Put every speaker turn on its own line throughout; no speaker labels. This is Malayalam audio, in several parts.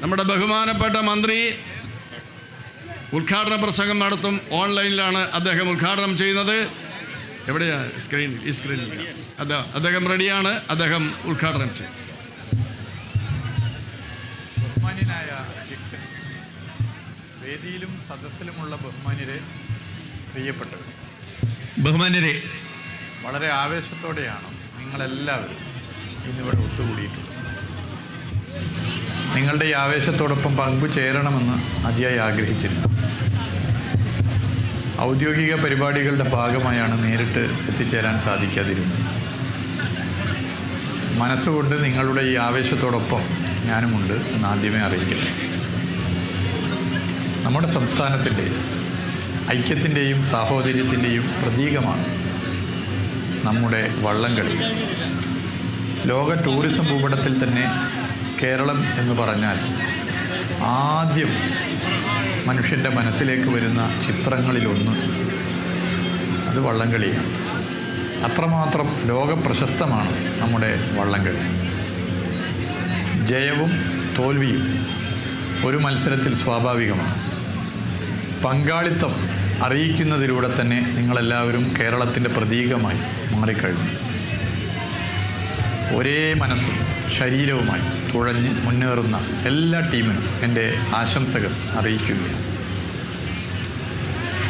നമ്മുടെ ബഹുമാനപ്പെട്ട മന്ത്രി ഉദ്ഘാടന പ്രസംഗം നടത്തും. ഓൺലൈനിലാണ് അദ്ദേഹം ഉദ്ഘാടനം ചെയ്യുന്നത്. എവിടെയാ സ്ക്രീൻ? ഈ സ്ക്രീനിൽ അദ്ദേഹം റെഡിയാണ്. അദ്ദേഹം ഉദ്ഘാടനം ചെയ്യും.
ബഹുമാന്യനായ അധ്യക്ഷൻ, വേദിയിലും സദസ്സിലുമുള്ള ബഹുമാന്യരെ, പ്രിയപ്പെട്ടവർ,
ബഹുമാന്യരെ,
വളരെ ആവേശത്തോടെയാണ് നിങ്ങളെല്ലാവരും ഇന്നിവിടെ ഒത്തുകൂടിയിട്ടുള്ളത്. നിങ്ങളുടെ ഈ ആവേശത്തോടൊപ്പം പങ്കുചേരണമെന്ന് അതിയായി ആഗ്രഹിച്ചിരുന്നു. ഔദ്യോഗിക പരിപാടികളുടെ ഭാഗമായാണ് നേരിട്ട് എത്തിച്ചേരാൻ സാധിക്കാതിരുന്നത്. മനസ്സുകൊണ്ട് നിങ്ങളുടെ ഈ ആവേശത്തോടൊപ്പം ഞാനുമുണ്ട് എന്ന് ആദ്യമേ അറിയിക്കട്ടെ. നമ്മുടെ സംസ്ഥാനത്തിൻ്റെ ഐക്യത്തിൻ്റെയും സാഹോദര്യത്തിൻ്റെയും പ്രതീകമാണ് നമ്മുടെ വള്ളംകളി. ലോക ടൂറിസം ഭൂപടത്തിൽ തന്നെ കേരളം എന്ന് പറഞ്ഞാൽ ആദ്യം മനുഷ്യൻ്റെ മനസ്സിലേക്ക് വരുന്ന ചിത്രങ്ങളിലൊന്ന് അത് വള്ളംകളിയാണ്. അത്രമാത്രം ലോകപ്രശസ്തമാണ് നമ്മുടെ വള്ളംകളി. ജയവും തോൽവിയും ഒരു മത്സരത്തിൽ സ്വാഭാവികമാണ്. പങ്കാളിത്തം അറിയിക്കുന്നതിലൂടെ തന്നെ നിങ്ങളെല്ലാവരും കേരളത്തിൻ്റെ പ്രതീകമായി മാറിക്കഴിഞ്ഞു. ഒരേ മനസ്സും ശരീരവുമായി തുഴഞ്ഞ് മുന്നേറുന്ന എല്ലാ ടീമിനും എൻ്റെ ആശംസകൾ അറിയിക്കുകയാണ്.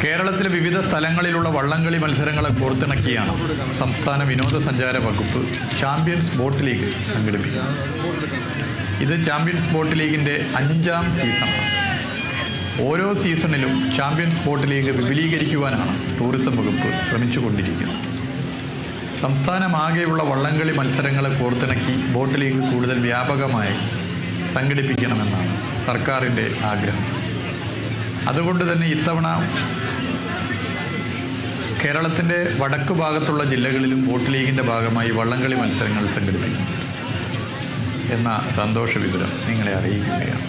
കേരളത്തിലെ വിവിധ സ്ഥലങ്ങളിലുള്ള വള്ളംകളി മത്സരങ്ങളെ കോർത്തിണക്കിയാണ് സംസ്ഥാന വിനോദസഞ്ചാര വകുപ്പ് ചാമ്പ്യൻസ് ബോട്ട് ലീഗ് സംഘടിപ്പിക്കുന്നത്. ഇത് ചാമ്പ്യൻസ് ബോട്ട് ലീഗിൻ്റെ 5ാം സീസണാണ്. ഓരോ സീസണിലും ചാമ്പ്യൻസ് ബോട്ട് ലീഗ് വിപുലീകരിക്കുവാനാണ് ടൂറിസം വകുപ്പ് ശ്രമിച്ചുകൊണ്ടിരിക്കുന്നത്. സംസ്ഥാനമാകെയുള്ള വള്ളംകളി മത്സരങ്ങളെ കോർത്തിണക്കി ബോട്ട് ലീഗ് കൂടുതൽ വ്യാപകമായി സംഘടിപ്പിക്കണമെന്നാണ് സർക്കാരിൻ്റെ ആഗ്രഹം. അതുകൊണ്ട് തന്നെ ഇത്തവണ കേരളത്തിൻ്റെ വടക്ക് ഭാഗത്തുള്ള ജില്ലകളിലും ബോട്ട് ലീഗിൻ്റെ ഭാഗമായി വള്ളംകളി മത്സരങ്ങൾ സംഘടിപ്പിക്കുന്നു എന്ന സന്തോഷ വിവരം നിങ്ങളെ അറിയിക്കുകയാണ്.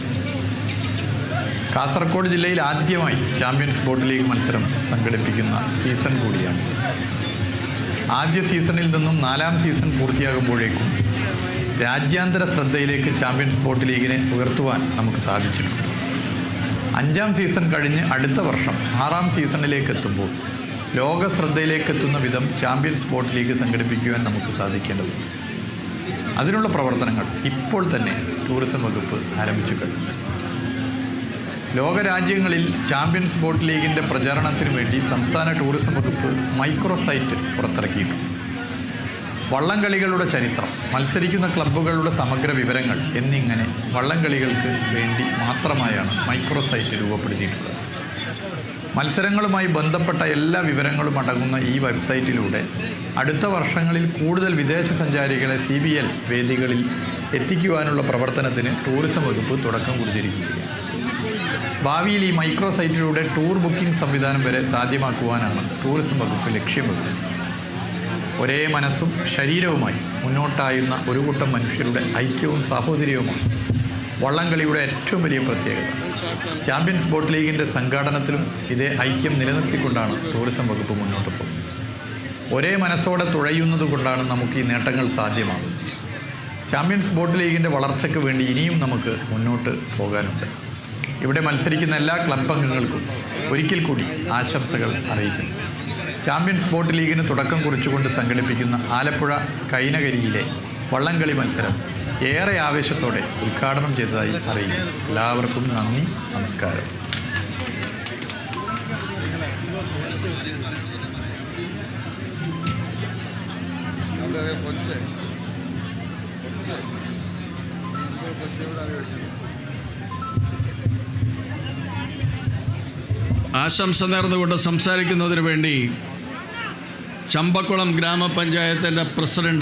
കാസർഗോഡ് ജില്ലയിൽ ആദ്യമായി ചാമ്പ്യൻസ് ബോട്ട് ലീഗ് മത്സരം സംഘടിപ്പിക്കുന്ന സീസൺ കൂടിയാണ്. ആദ്യ സീസണിൽ നിന്നും 4ാം സീസൺ പൂർത്തിയാകുമ്പോഴേക്കും രാജ്യാന്തര ശ്രദ്ധയിലേക്ക് ചാമ്പ്യൻസ് ബോട്ട് ലീഗിനെ ഉയർത്തുവാൻ നമുക്ക് സാധിച്ചിട്ടുണ്ട്. 5ാം സീസൺ കഴിഞ്ഞ് അടുത്ത വർഷം 6ാം സീസണിലേക്ക് എത്തുമ്പോൾ ലോക ശ്രദ്ധയിലേക്ക് എത്തുന്ന വിധം ചാമ്പ്യൻസ് ബോട്ട് ലീഗ് സംഘടിപ്പിക്കുവാൻ നമുക്ക് സാധിക്കേണ്ടതുണ്ട്. അതിനുള്ള പ്രവർത്തനങ്ങൾ ഇപ്പോൾ തന്നെ ടൂറിസം വകുപ്പ് ആരംഭിച്ചു കഴിഞ്ഞു. ലോകരാജ്യങ്ങളിൽ ചാമ്പ്യൻസ് ബോട്ട് ലീഗിൻ്റെ പ്രചാരണത്തിന് വേണ്ടി സംസ്ഥാന ടൂറിസം വകുപ്പ് മൈക്രോ സൈറ്റ് പുറത്തിറക്കിയിട്ടുണ്ട്. വള്ളംകളികളുടെ ചരിത്രം, മത്സരിക്കുന്ന ക്ലബ്ബുകളുടെ സമഗ്ര വിവരങ്ങൾ എന്നിങ്ങനെ വള്ളംകളികൾക്ക് വേണ്ടി മാത്രമായാണ് മൈക്രോ സൈറ്റ് രൂപപ്പെടുത്തിയിട്ടുള്ളത്. മത്സരങ്ങളുമായി ബന്ധപ്പെട്ട എല്ലാ വിവരങ്ങളും അടങ്ങുന്ന ഈ വെബ്സൈറ്റിലൂടെ അടുത്ത വർഷങ്ങളിൽ കൂടുതൽ വിദേശ സഞ്ചാരികളെ CBL വേദികളിൽ എത്തിക്കുവാനുള്ള പ്രവർത്തനത്തിന് ടൂറിസം വകുപ്പ് തുടക്കം കുറിച്ചിരിക്കുകയാണ്. ഭാവിയിൽ ഈ മൈക്രോ സൈറ്റിലൂടെ ടൂർ ബുക്കിംഗ് സംവിധാനം വരെ സാധ്യമാക്കുവാനാണ് ടൂറിസം വകുപ്പ് ലക്ഷ്യമിടുന്നത്. ഒരേ മനസ്സും ശരീരവുമായി മുന്നോട്ടായുന്ന ഒരു കൂട്ടം മനുഷ്യരുടെ ഐക്യവും സാഹോദര്യവുമാണ് വള്ളംകളിയുടെ ഏറ്റവും വലിയ പ്രത്യേകത. ചാമ്പ്യൻസ് ബോട്ട് ലീഗിൻ്റെ സംഘാടനത്തിലും ഇതേ ഐക്യം നിലനിർത്തിക്കൊണ്ടാണ് ടൂറിസം വകുപ്പ് മുന്നോട്ട് പോകുന്നത്. ഒരേ മനസ്സോടെ തുഴയുന്നത് കൊണ്ടാണ് നമുക്ക് ഈ നേട്ടങ്ങൾ സാധ്യമാകുന്നത്. ചാമ്പ്യൻസ് ബോട്ട് ലീഗിൻ്റെ വളർച്ചയ്ക്ക് വേണ്ടി ഇനിയും നമുക്ക് മുന്നോട്ട് പോകാനുണ്ട്. ഇവിടെ മത്സരിക്കുന്ന എല്ലാ ക്ലബ് അംഗങ്ങൾക്കും ഒരിക്കൽ കൂടി ആശംസകൾ അറിയിക്കുന്നു. ചാമ്പ്യൻസ് ബോട്ട് ലീഗിന് തുടക്കം കുറിച്ചുകൊണ്ട് സംഘടിപ്പിക്കുന്ന ആലപ്പുഴ കൈനകരിയിലെ വള്ളംകളി മത്സരം ഏറെ ആവേശത്തോടെ ഉദ്ഘാടനം ചെയ്തതായി അറിയിക്കുന്നു. എല്ലാവർക്കും നന്ദി, നമസ്കാരം.
ആശംസ നേർന്നുകൊണ്ട് സംസാരിക്കുന്നതിന് വേണ്ടി ചമ്പക്കുളം ഗ്രാമപഞ്ചായത്തിൻ്റെ പ്രസിഡന്റ്